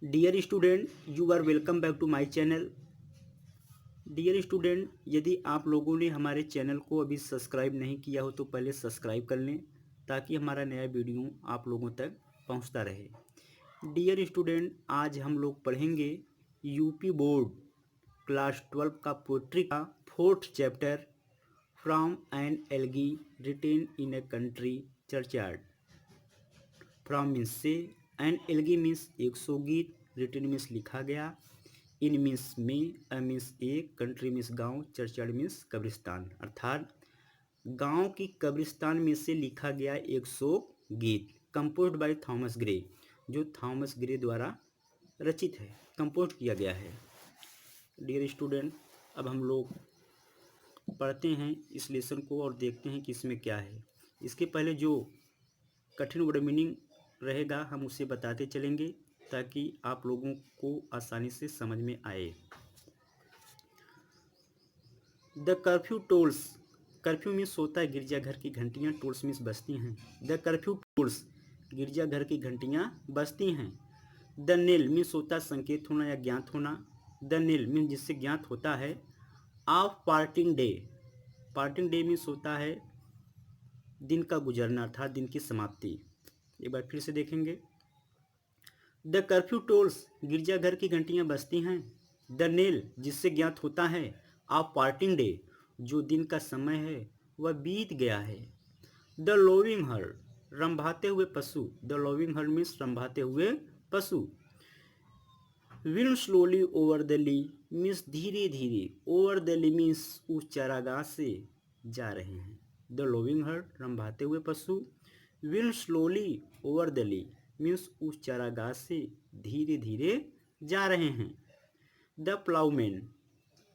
Dear student, you are welcome back to my channel. Dear student, यदि आप लोगों ने हमारे चैनल को अभी सब्सक्राइब नहीं किया हो तो पहले सब्सक्राइब कर लें ताकि हमारा नया वीडियो आप लोगों तक पहुंचता रहे। डियर स्टूडेंट, आज हम लोग पढ़ेंगे यूपी बोर्ड क्लास 12 का पोट्री का 4th chapter from an elegy written in a country churchyard. From means से, एन एल्गी मीन्स एक सौ गीत, रिटेन मीन्स लिखा गया, इन मीन्स में, अ मीन्स एक, कंट्री मीन्स गांव, चर्चयार्ड मीन्स कब्रिस्तान, अर्थात गांव की कब्रिस्तान में से लिखा गया एक सौ गीत। कंपोज्ड बाय थॉमस ग्रे, जो थॉमस ग्रे द्वारा रचित है, कंपोज किया गया है। डियर स्टूडेंट, अब हम लोग पढ़ते हैं इस लेसन को और देखते हैं कि इसमें क्या है। इसके पहले जो कठिन वर्ड मीनिंग रहेगा हम उसे बताते चलेंगे ताकि आप लोगों को आसानी से समझ में आए। The curfew tolls, curfew means होता है गिरजाघर की घंटियाँ, टोल्स मीन्स बजती हैं। द कर्फ्यू टोल्स, गिरजाघर की घंटियाँ बजती हैं। द नेल मीन्स होता है संकेत होना या ज्ञात होना। द नेल मीन्स जिससे ज्ञात होता है। Of parting day, parting day means होता है दिन का गुजरना अर्थात दिन की समाप्ति। एक बार फिर से देखेंगे। द कर्फ्यू टोल्स, गिरजाघर की घंटियां बजती हैं। द नेल, जिससे ज्ञात होता है। ऑफ पार्टिंग डे, जो दिन का समय है वह बीत गया है। द लोविंग हर्ड, रंभाते हुए पशु। द लोविंग हर्ड मीन्स रंभाते हुए पशु। विल slowly over the lea means धीरे धीरे, ओवर द ली मीन्स उस चारागाह से जा रहे हैं। द लोविंग हर्ड, रंभाते हुए पशु। विल slowly over the lea means उस चारागाह से धीरे धीरे जा रहे हैं। The ploughman,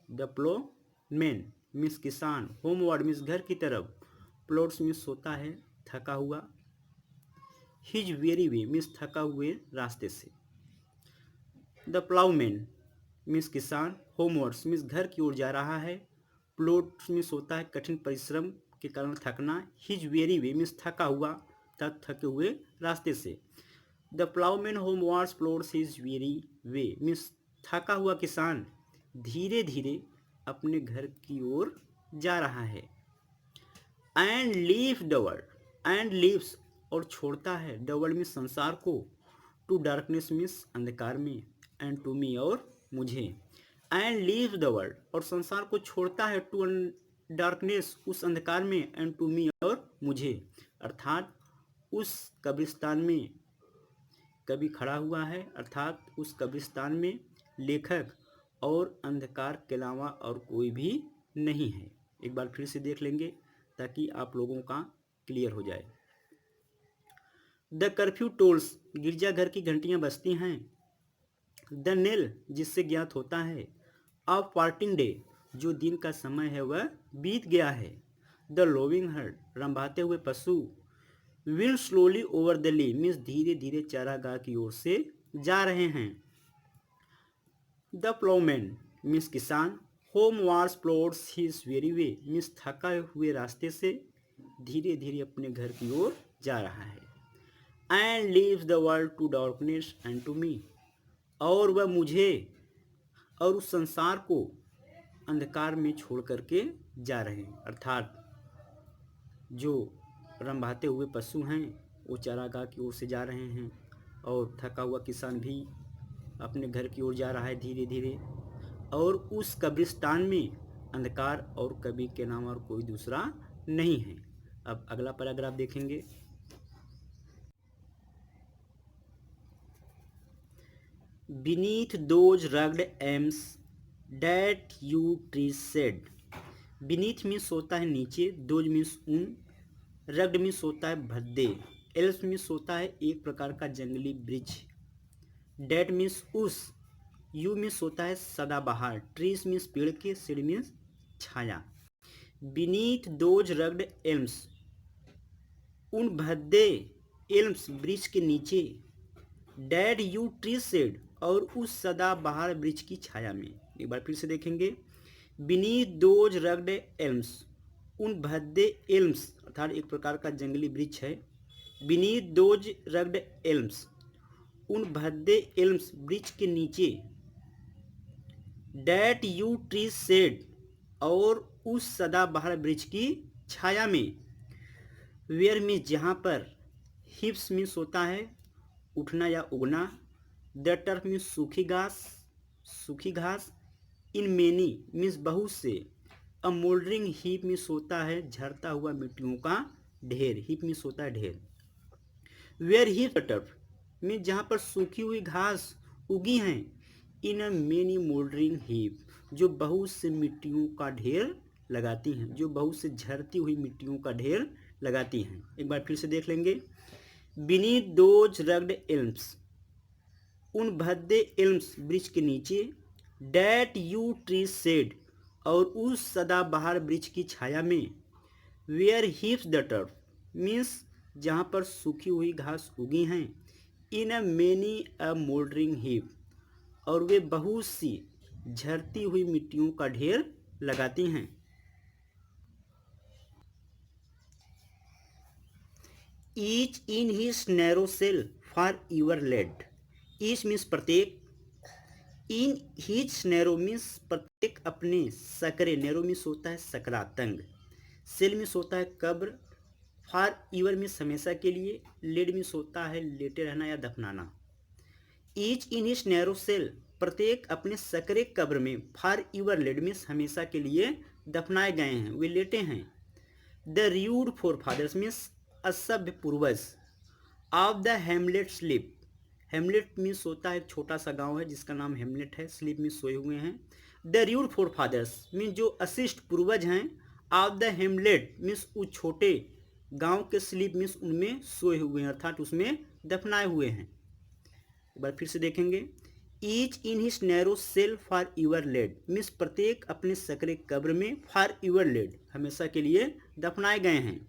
the ploughman means किसान। होमवर्ड मीन्स घर की तरफ। प्लॉट्स मीन्स होता है थका हुआ। हिज वेरी वे मीन्स थका हुए रास्ते से। द प्लाउमैन मीन्स किसान। होमवर्ड्स मीन्स घर की ओर जा रहा है। प्लॉट्स मीन्स होता है कठिन परिश्रम के कारण थकना। हिज वेरी वे मीन्स थका हुआ तथा थके हुए रास्ते से। The ploughman homewards plods his weary way means थका हुआ किसान धीरे धीरे अपने घर की ओर जा रहा है। And leave the world, and leaves और छोड़ता है, द वर्ल्ड मीन्स संसार को, टू डार्कनेस मीन्स अंधकार में, एंड टू मी और मुझे। एंड लीव द वर्ल्ड और संसार को छोड़ता है, टू डार्कनेस उस अंधकार में, एंड टू मी और मुझे, अर्थात उस कब्रिस्तान में कभी खड़ा हुआ है, अर्थात उस कब्रिस्तान में लेखक और अंधकार के अलावा और कोई भी नहीं है। एक बार फिर से देख लेंगे ताकि आप लोगों का क्लियर हो जाए। द कर्फ्यू टोल्स, गिरजाघर की घंटियां बजती हैं। द नेल, जिससे ज्ञात होता है। ऑफ पार्टिंग डे, जो दिन का समय है वह बीत गया है। द लोविंग हर्ड, रंभाते हुए पशु। विल slowly over the lea means धीरे धीरे चारागाह की ओर से जा रहे हैं। द प्लोमैन मीन्स किसान। Homeward plods his weary way means थका हुए रास्ते से धीरे धीरे अपने घर की ओर जा रहा है। And leaves the world to darkness and to me, और वह मुझे और उस संसार को अंधकार में छोड़ करके जा रहे हैं, अर्थात जो रंभाते हुए पशु हैं वो चारागाह की ओर से जा रहे हैं और थका हुआ किसान भी अपने घर की ओर जा रहा है धीरे धीरे, और उस कब्रिस्तान में अंधकार और कभी के नाम और कोई दूसरा नहीं है। अब अगला पैराग्राफ देखेंगे। Beneath those rugged elms that you trees said, beneath means होता है नीचे, those मीन्स उन, rugged मीन्स होता है भद्दे, elms मीन्स होता है एक प्रकार का जंगली वृक्ष, that मीन्स उस, you मीन्स होता है सदाबहार, trees मीन्स पेड़ के, shade means Chhaya. beneath those rugged elms, उन भद्दे एल्म्स वृक्ष के नीचे, डेड यू ट्री सेड और उस सदाबहार वृक्ष की छाया में। एक बार फिर से देखेंगे। बीनीथ दोज रग्ड एल्म्स, उन भद्दे एल्म्स अर्थात एक प्रकार का जंगली वृक्ष है। बीनीथ दोज रग्ड एल्म्स, उन भद्दे एल्म्स वृक्ष के नीचे, डैट यू ट्री शेड, और उस सदाबहार वृक्ष की छाया में, वेयर मीन्स जहाँ पर, हिप्स मीन्स होता है उठना या उगना, द टर्फ मीन्स सूखी घास, इन मेनी मीन्स बहुत से, अ मोल्डरिंग हीप मीन्स होता है झड़ता हुआ मिट्टियों का ढेर, हीप मीन्स होता है ढेर, वेयर हीप टर्फ मीन्स जहाँ पर सूखी हुई घास उगी हैं, इन अ मेनी मोल्डरिंग हीप जो बहुत से मिट्टियों का ढेर लगाती हैं, जो बहुत से झड़ती हुई मिट्टियों का ढेर लगाती हैं। एक बार फिर से देख लेंगे। बीनीथ दोज रग्ड एल्म्स, उन भद्दे एल्म्स वृक्ष के नीचे, डैट यू ट्री शेड, और उस सदाबहार वृक्ष की छाया में, where heaps the turf means जहाँ पर सूखी हुई घास उगी हैं, इन अ मेनी अ मोल्डरिंग हीप, और वे बहुत सी झड़ती हुई मिट्टियों का ढेर लगाती हैं। Each in his narrow cell for ever laid, each means प्रत्येक, इन हिज नैरो मीन्स प्रत्येक अपने सकरे, नैरो मीन्स होता है सकरा तंग, सेल मीन्स होता है कब्र, फॉर ईवर मीन्स हमेशा के लिए, लेड मीन्स होता है लेटे रहना या दफनाना। Each in his narrow cell प्रत्येक अपने सकरे कब्र में, फॉर ईवर लेड मीन्स हमेशा के लिए दफनाए गए हैं, वे लेटे हैं। The rude forefathers means असभ्य पूर्वज, of the hamlet sleep, hamlet means होता है एक छोटा सा गांव है जिसका नाम हेमलेट है, स्लीप मीन्स सोए हुए हैं। The rude forefathers means जो अशिष्ट पूर्वज हैं, ऑफ द हेमलेट मीन्स उस छोटे गांव के, स्लीप मीन्स उनमें सोए हुए हैं अर्थात उसमें दफनाए हुए हैं। एक बार फिर से देखेंगे। Each in his narrow cell for ever laid means प्रत्येक अपने सकरे कब्र में, फॉर यूर लेड हमेशा के लिए दफनाए गए हैं।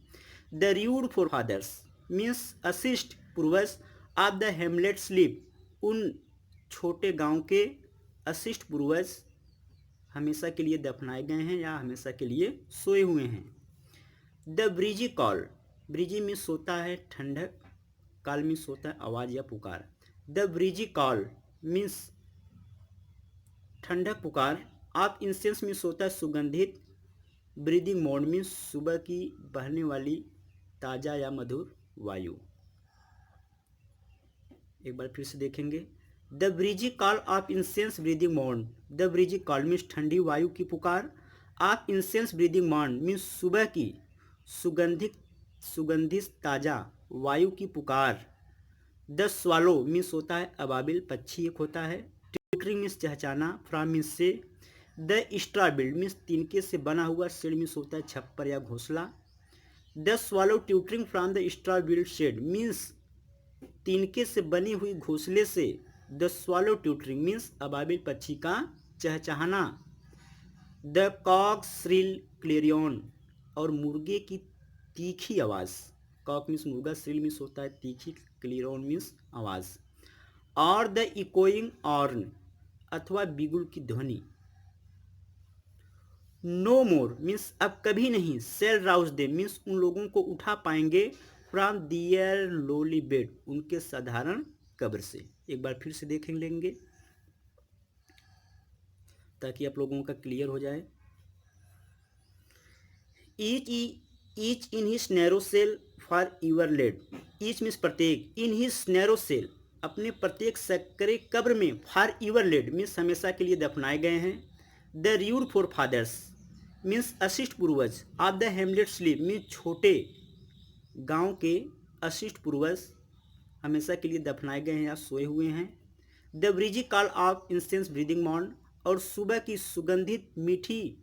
The rude forefathers means अशिष्ट पूर्वज, ऑफ द हेमलेट स्लीप उन छोटे गांव के अशिष्ट पूर्वज हमेशा के लिए दफनाए गए हैं या हमेशा के लिए सोए हुए हैं। The breezy call, breezy means होता है ठंडक, कॉल मीन्स होता है आवाज़ या पुकार। द ब्रीजी कॉल मीन्स ठंडक पुकार, ऑफ इंसेंस मीन्स होता है सुगंधित, ब्रीदिंग मोड मीन्स सुबह की बहने वाली ताज़ा या मधुर वायु। एक बार फिर से देखेंगे। The breezy call of incense breathing मॉन्ड, द ब्रीजी कॉल मीन्स ठंडी वायु की पुकार, ऑफ इंसेंस ब्रीदिंग मॉन्ड मीन्स सुबह की सुगंधित ताज़ा वायु की पुकार। द स्वालो मीन्स होता है अबाबिल पक्षी एक होता है, ट्विटरिंग मीन्स चहचाना, फ्रॉम मीन्स से, द स्ट्रॉ बिल्ड मीन्स तिनके से बना हुआ, शेड मीन्स होता है छप्पर या घोंसला। The swallow twittering from the straw built shed means तिनके से बनी हुई घोंसले से, द स्वालो ट्यूटरिंग मीन्स अबाबिल पक्षी का चहचहाना। द कॉक श्रिल क्लेरियन, और मुर्गे की तीखी आवाज़, कॉक मीन्स मुर्गा, श्रिल मीन्स होता है तीखी, क्लेरियन मीन्स आवाज़। और द इकोइंग ऑर्न अथवा बिगुल की ध्वनि। नो मोर मीन्स अब कभी नहीं, सेल राउज दे मीन्स उन लोगों को उठा पाएंगे, फ्रॉम दियर लोली बेड उनके साधारण कब्र से। एक बार फिर से देख लेंगे ताकि आप लोगों का क्लियर हो जाए। Each in his narrow cell for ever laid, each means प्रत्येक, इन हिज नैरो सेल अपने प्रत्येक सकरे कब्र में, फॉर यूर लेड मीन्स हमेशा के लिए दफनाए गए हैं। The rude forefathers means अशिष्ट पूर्वज, of the hamlet sleep means छोटे गांव के अशिष्ट पूर्वज हमेशा के लिए दफनाए गए हैं या सोए हुए हैं। The breezy call of incense breathing मॉन्ड, और सुबह की सुगंधित मीठी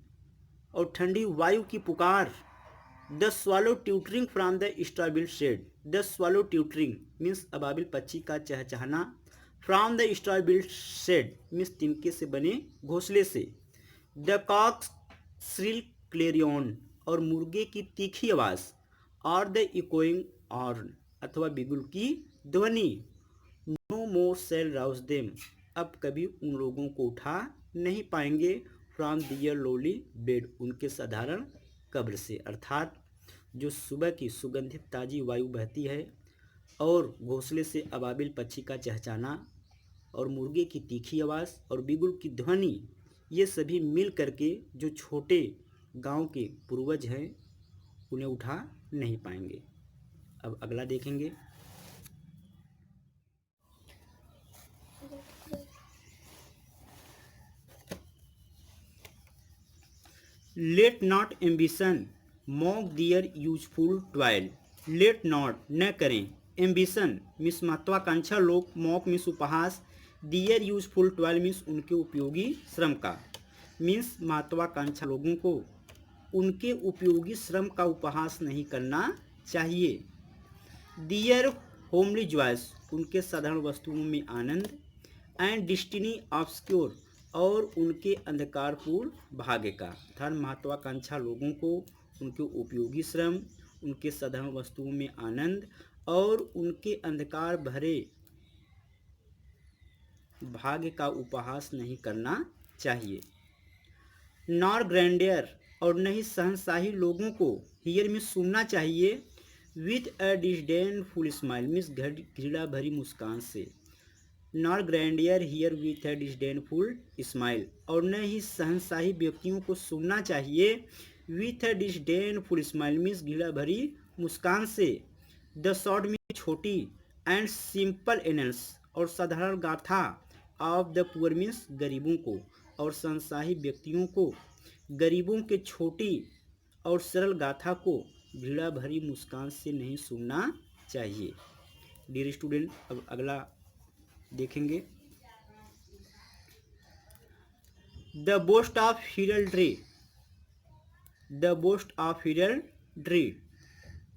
और ठंडी वायु की पुकार। The swallow twittering from the straw built shed, the swallow twittering means अबाबिल पक्षी का चहचहाना, from the straw built shed means तिनके से बने घोंसले से। द कॉक श्रिल क्लेरियन, और मुर्गे की तीखी आवाज़, और द इकोइंग ऑर्न अथवा बिगुल की ध्वनि। नो मोर सेल राउज देम, अब कभी उन लोगों को उठा नहीं पाएंगे, फ्रॉम दियर लोली बेड उनके साधारण कब्र से, अर्थात जो सुबह की सुगंधित ताज़ी वायु बहती है और घोंसले से अबाबिल पक्षी का चहचहाना और मुर्गे की तीखी आवाज़ और बिगुल की ध्वनि, ये सभी मिल करके जो छोटे गांव के पूर्वज हैं उन्हें उठा नहीं पाएंगे। अब अगला देखेंगे। Let not ambition mock their useful toil. Let not न करें, एम्बिशन मिस महत्वाकांक्षा लोग, मॉक मिस उपहास, दियर यूजफुल टॉयल मिस उनके उपयोगी श्रम का, मीन्स महत्वाकांक्षा लोगों को उनके उपयोगी श्रम का उपहास नहीं करना चाहिए। दियर होमली जॉयस उनके साधारण वस्तुओं में आनंद, एंड डिस्टिनी ऑब्सक्योर और उनके अंधकारपूर्ण भाग्य का, अर्थात महत्वाकांक्षा लोगों को उनके उपयोगी श्रम, उनके साधारण वस्तुओं में आनंद और उनके अंधकार भरे भाग्य का उपहास नहीं करना चाहिए। नॉर ग्रैंडियर और नहीं शहंशाही लोगों को हियर में सुनना चाहिए, with a disdainful smile means घृणा भरी मुस्कान से। Nor grandeur hear with a disdainful smile, और न ही शहंशाही व्यक्तियों को सुनना चाहिए with a disdainful smile means घृणा भरी मुस्कान से। द शॉर्ट मीन्स छोटी, एंड सिंपल एनल्स और साधारण गाथा ऑफ द पुअर मीन्स गरीबों को, और शहंशाही व्यक्तियों को गरीबों के छोटी और सरल गाथा को घृणा भरी मुस्कान से नहीं सुनना चाहिए। डियर स्टूडेंट, अब अगला देखेंगे। The boast of heraldry. The boast of heraldry,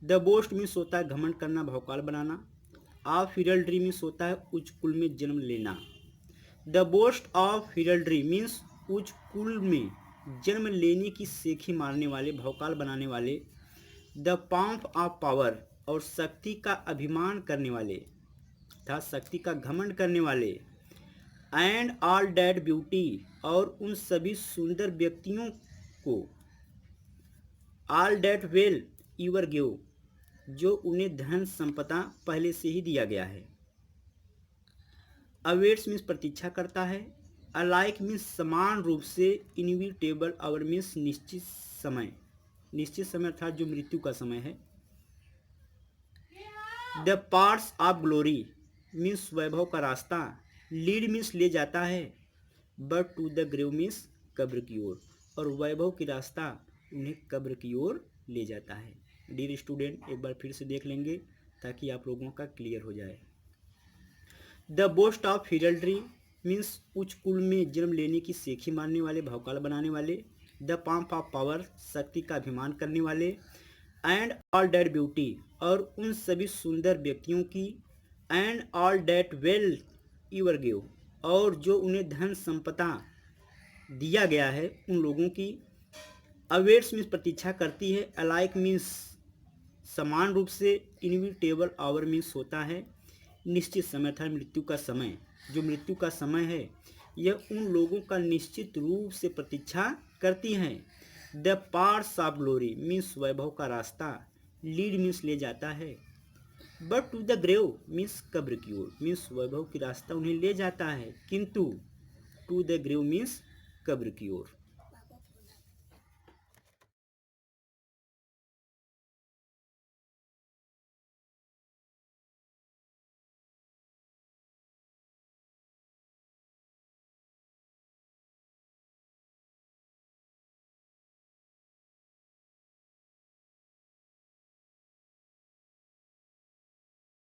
the boast means होता है घमंड करना, भौकाल बनाना। ऑफ हिरल्ड्री मीन्स होता है उच्च कुल में जन्म लेना। द बोस्ट ऑफ हिरल्ड्री मीन्स उच्च कुल में जन्म लेने की सेखी मारने वाले, भौकाल बनाने वाले। द पॉम्प ऑफ पावर और शक्ति का अभिमान करने वाले तथा शक्ति का घमंड करने वाले। एंड ऑल डेट ब्यूटी और उन सभी सुंदर व्यक्तियों को। All that wealth e'er gave जो उन्हें धन संपदा पहले से ही दिया गया है। अवेट्स मीन्स प्रतीक्षा करता है। अलाइक मीन्स समान रूप से। इनविटेबल आवर मीन्स निश्चित समय, निश्चित समय अर्थात जो मृत्यु का समय है। The paths of glory means वैभव का रास्ता। लीड मीन्स ले जाता है। But to the grave means कब्र की ओर, और वैभव की रास्ता उन्हें कब्र की ओर ले जाता है। डियर स्टूडेंट, एक बार फिर से देख लेंगे ताकि आप लोगों का क्लियर हो जाए। द बोस्ट ऑफ हिरल्ड्री मीन्स उच्च कुल में जन्म लेने की सेखी मारने वाले, भौकाल बनाने वाले। द पॉम्प ऑफ पावर शक्ति का अभिमान करने वाले। एंड ऑल डेट ब्यूटी और उन सभी सुंदर व्यक्तियों की। And all that wealth e'er gave और जो उन्हें धन संपदा दिया गया है उन लोगों की। अवेट्स मीन्स प्रतीक्षा करती है। अलाइक मीन्स समान रूप से। इनविटेबल आवर मीन्स होता है निश्चित समय था, मृत्यु का समय। जो मृत्यु का समय है यह उन लोगों का निश्चित रूप से प्रतीक्षा करती हैं। The paths of glory means वैभव का रास्ता। लीड मीन्स ले जाता है। But to the grave means कब्र की ओर, मीन्स वैभव की रास्ता उन्हें ले जाता है, किंतु टू द ग्रेव मीन्स कब्र की ओर।